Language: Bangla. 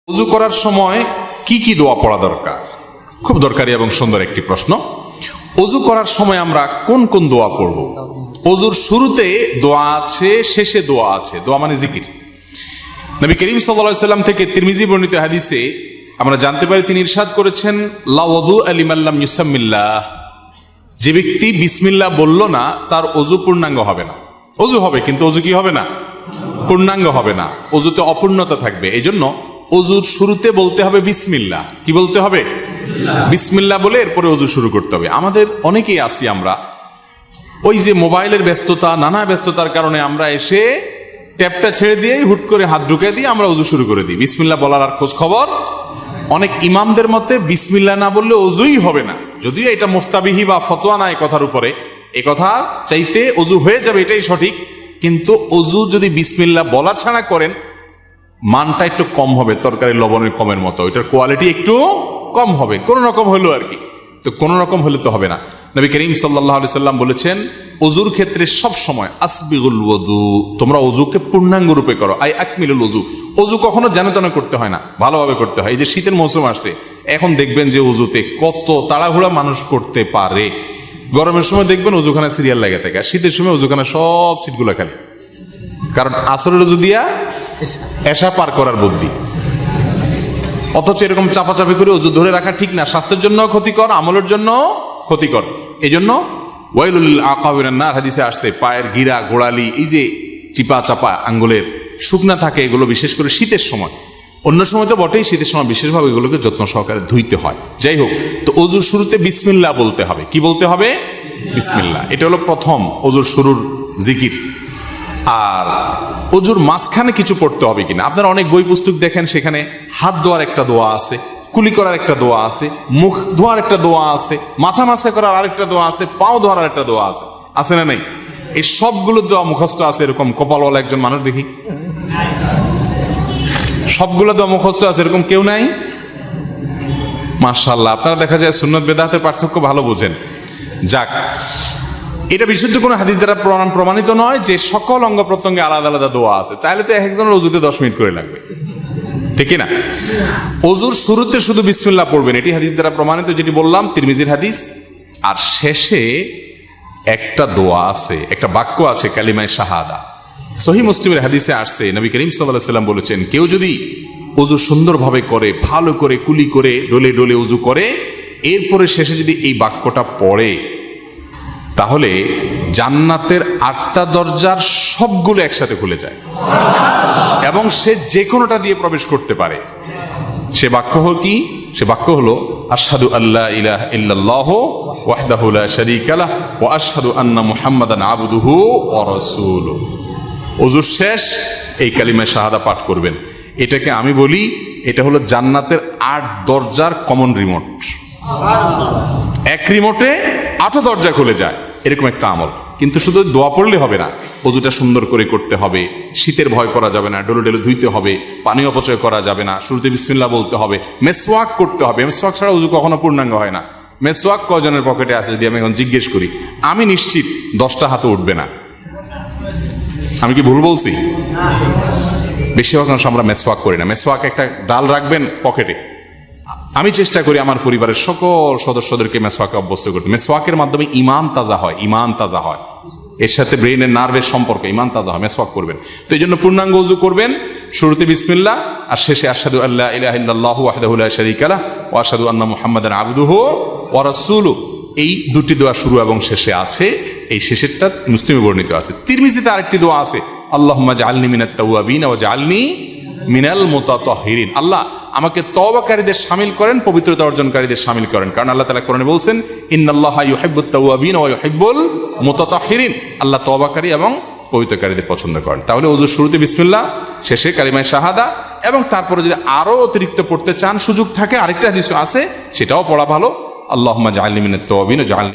ওযু করার সময় কি কি দোয়া পড়া দরকার? খুব দরকারি এবং সুন্দর একটি প্রশ্ন। ওযু করার সময় আমরা কোন কোন দোয়া পড়ব? ওযুর শুরুতে দোয়া আছে, শেষে দোয়া আছে। দোয়া মানে জিকির। নবী করিম সাল্লাল্লাহু আলাইহি সাল্লাম থেকে তিরমিজি বর্ণিত হাদিসে আমরা জানতে পারি, তিনি ইরশাদ করেছেন, লা ওযু লিমান লাম ইউসাম্মিল্লাহ। যে ব্যক্তি বিসমিল্লাহ বলল না, তার ওযু পূর্ণাঙ্গ হবে না। ওযু হবে কিন্তু ওযু কি হবে না? পূর্ণাঙ্গ হবে না। ওযুতে অপূর্ণতা থাকবে। এই জন্য ওযুর শুরুতে বলতে হবে বিসমিল্লাহ। কি বলতে হবে? বিসমিল্লাহ বলে এরপরে ওযু শুরু করতে হবে। আমাদের অনেকেই আছি, আমরা ওই যে মোবাইলের ব্যস্ততা, নানা ব্যস্ততার কারণে আমরা এসে ট্যাপটা ছেড়ে দিয়েই হুট করে হাত ঢুকে দিয়ে আমরা ওযু শুরু করে দিই। বিসমিল্লাহ বলার আর খোঁজ খবর। অনেক ইমামদের মতে বিসমিল্লাহ না বললে ওযুই হবে না। যদিও এটা মুফতাবিহি বা ফতোয়া নাই কথার উপরে, এ কথা চাইতে ওযু হয়ে যাবে এটাই সঠিক, কিন্তু ওযু যদি বিসমিল্লাহ বলা ছাড়া করেন, মানটা একটু কম হবে, তরকারি লবণের কমের মতো। এটার কোয়ালিটি একটু কম হবে, কোনো রকম হলো আর কি। তো কোনো রকম হলে তো হবে না। নবী করিম সাল্লাল্লাহু আলাইহি সাল্লাম বলেছেন, ওযুর ক্ষেত্রে সব সময় আসবিগুল ওযু, তোমরা ওযুকে পূর্ণাঙ্গ রূপে করো। আই আকমিলুল ওযু। ওযু কখনো যেন তেন করতে হয় না, ভালোভাবে করতে হয়। এই যে শীতের মৌসুম আসছে, এখন দেখবেন যে ওযুতে কত তাড়াহুড়া মানুষ করতে পারে। গরমের সময় দেখবেন ওযুখানা সিরিয়াল লেগে থাকে, আর শীতের সময় ওযুখানা সব সিটগুলো খালি। কারণ আসরের ওযু দিয়া এশা পার করার বুদ্ধি। অথচ এরকম চাপাচাপি করে ওযু ধরে রাখা ঠিক না, স্বাস্থ্যের জন্য ক্ষতিকর, আমলের জন্য ক্ষতিকর। এই জন্য ওয়াইলুল লিল আকাবিরিন নার হাদিসে আসছে, পায়ের গিরা, গোড়ালি, এই যে চিপা চাপা আঙ্গুলের শুকনা থাকে, এগুলো বিশেষ করে শীতের সময়, অন্য সময় তো বটেই, শীতের সময় বিশেষভাবে এগুলোকে যত্ন সহকারে ধুইতে হয়। যাই হোক, তো ওযুর শুরুতে বিসমিল্লাহ বলতে হবে। কি বলতে হবে? বিসমিল্লাহ। এটা হলো প্রথম ওযুর শুরুর জিকির। আর ওযুর মাঝখানে কিছু পড়তে হবে কিনা, আপনারা অনেক বই পুস্তক দেখেন, সেখানে হাত ধোয়ার একটা দোয়া আছে, কুলি করার একটা দোয়া আছে, মুখ ধোয়ার একটা দোয়া আছে, মাথা মাসা করার আরেকটা দোয়া আছে, পাও ধোয়ার একটা দোয়া আছে। আছে না নাই? এই সবগুলো দোয়া মুখস্থ আছে। এরকম কপালওয়ালা একজন মানুষ দেখি, সবগুলো দোয়া মুখস্থ আছে, এরকম কেউ নাই? মাশাআল্লাহ, আপনারা দেখা যায় সুন্নত বেদাতের পার্থক্য ভালো বোঝেন। যাক, এটা বিশুদ্ধ কোনো হাদিস দ্বারা প্রমাণিত নয় যে সকল অঙ্গ প্রত্যঙ্গে আলাদা আলাদা দোয়া আছে। তাহলে তো একজনের ওযুতে 10 মিনিট করে লাগবে, ঠিক না? ওযুর শুরুতে শুধু বিসমিল্লাহ পড়বেন, এটি হাদিস দ্বারা প্রমাণিত, যেটি বললাম তিরমিজির হাদিস। আর শেষে একটা দোয়া আছে, একটা বাক্য আছে, কালিমায়ে শাহাদা। সহিহ মুসলিমের হাদিসে আসছে, নবী করিম সাল্লাল্লাহু আলাইহি সাল্লাম বলেছেন, কেউ যদি ওযু সুন্দরভাবে করে, ভালো করে কুলি করে, ডলে ডলে ওযু করে, এরপরে শেষে যদি এই বাক্যটা পড়ে, তাহলে জান্নাতের 8টা দরজার সবগুলো একসাথে খুলে যায় এবং সে যে কোনোটা দিয়ে প্রবেশ করতে পারে। সে বাক্য হলো কি? সে বাক্য হলো, আশহাদু আল্লা ইলাহা ইল্লাল্লাহু ওয়াহদাহু লা শারীকা লাহু ওয়া আশহাদু আন্না মুহাম্মাদান আবদুহু ওয়া রাসূলুহু। ওযুর শেষ এই কালিমায়ে শাহাদা পাঠ করবেন। এটাকে আমি বলি, এটা হলো জান্নাতের 8 দরজার কমন রিমোট। এক রিমোটে 8 দরজা খুলে যায়, এরকম একটা আমল। কিন্তু শুধু দোয়া পড়লে হবে না, ওযুটা সুন্দর করে করতে হবে, শীতের ভয় করা যাবে না, ডলে ডলে ধুইতে হবে, পানি অপচয় করা যাবে না, শুরুতে বিসমিল্লাহ বলতে হবে, মেসওয়াক করতে হবে। মেসওয়াক ছাড়া ওযু কখনো পূর্ণাঙ্গ হয় না। মেসওয়াক কয়জনের পকেটে আছে যদি আমি এখন জিজ্ঞেস করি, আমি নিশ্চিত 10টা হাতে উঠবে না। আমি কি ভুল বলছি? বেশিরভাগ মানুষ আমরা মেসওয়াক করি না। মেসওয়াক একটা ডাল রাখবেন পকেটে। আমি চেষ্টা করি আমার পরিবারের সকল সদস্যদেরকে মেসওয়াকে অভ্যস্ত করতে। মেসওয়াকের মাধ্যমে ঈমান তাজা হয়, ঈমান তাজা হয়, এর সাথে ব্রেনের নার্ভের সম্পর্ক, ঈমান তাজা হয়। মেসওয়াক করবেন। তো এই জন্য পূর্ণাঙ্গ ওযু করবেন, শুরুতে বিসমিল্লাহ আর শেষে আশহাদু আল্লা ইলাহা ইল্লাল্লাহু ওয়াহদাহু লা শারীকা লাহু ওয়া আশহাদু আন্না মুহাম্মাদান আবদুহু ওয়া রাসূলুহু। এই দুটি দোয়া শুরু এবং শেষে আছে। এই শেষেরটা মুসলিমে বর্ণিত আছে। তিরমিজিতে আরেকটি দোয়া আছে, আল্লাহুম্মা জাআলনি মিনাত তাওয়াবিন ওয়া জাআলনি মিনাল মুতাতাহহিরিন। আল্লাহ আমাকে তওবাকারীদের শামিল করেন, পবিত্রতা অর্জনকারীদের শামিল করেন। কারণ আল্লাহ তাআলা কোরআনে বলছেন, ইন্নাল্লাহা ইউহিব্বুত তাওয়াবিন ওয়া ইউহিব্বুল মুতাতাহহিরিন। আল্লাহ তওবাকারী এবং পবিত্রকারীদের পছন্দ করেন। তাহলে ওযুর শুরুতে বিসমিল্লাহ, শেষে কালিমায়ে শাহাদা, এবং তারপরে যদি আরো অতিরিক্ত পড়তে চান, সুযোগ থাকে, আরেকটা হাদিস আছে, সেটাও পড়া ভালো, আল্লাহুম্মা জাআলনি মিনাত তাওয়াবিন ওয়া জাআলনি